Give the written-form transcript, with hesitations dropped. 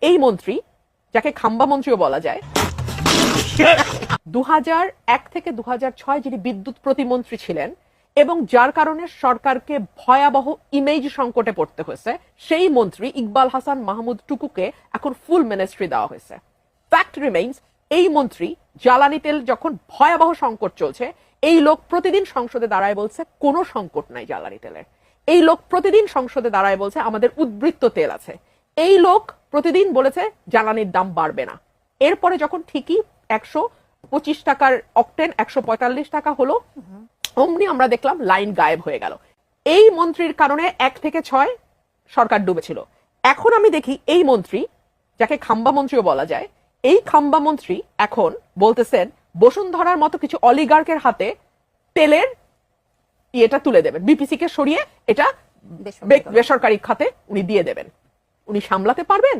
এই মন্ত্রী, যাকে খাম্বা মন্ত্রীও বলা যায়, 2001 থেকে 2006 যিনি বিদ্যুৎ প্রতিমন্ত্রী ছিলেন এবং যার কারণে সরকারকে ভয়াবহ ইমেজ সংকটে পড়তে হয়েছে, সেই মন্ত্রী ইকবাল হাসান মাহমুদ টুকুকে এখন ফুল মিনিস্ট্রি দেওয়া হয়েছে। ফ্যাক্ট রিমেইনস, এই মন্ত্রী জ্বালানি তেল যখন ভয়াবহ সংকট চলছে, এই লোক প্রতিদিন সংসদে দাঁড়ায় বলছে কোনো সংকট নাই জ্বালানি তেলের। এই লোক প্রতিদিন সংসদে দাঁড়ায় বলছে আমাদের উদ্বৃত্ত তেল আছে। এই লোক প্রতিদিন বলেছে জ্বালানির দাম বাড়বে না। এরপরে যখন ঠিকই 125 টাকার অকটেন 145 টাকা হলো, অমনি আমরা দেখলাম লাইন গায়েব হয়ে গেল। এই মন্ত্রীর কারণে 1 থেকে 6 সরকার ডুবেছিল। এখন আমি দেখি এই মন্ত্রী, যাকে খাম্বা মন্ত্রীও বলা যায়, এই খাম্বা মন্ত্রী এখন বলতেছেন বসুন্ধরার মতো কিছু অলিগার্কের হাতে তেলের ইয়েটা তুলে দেবেন, বিপিসি কে সরিয়ে এটা বেসরকারি খাতে উনি দিয়ে দেবেন। উনি সামলাতে পারবেন?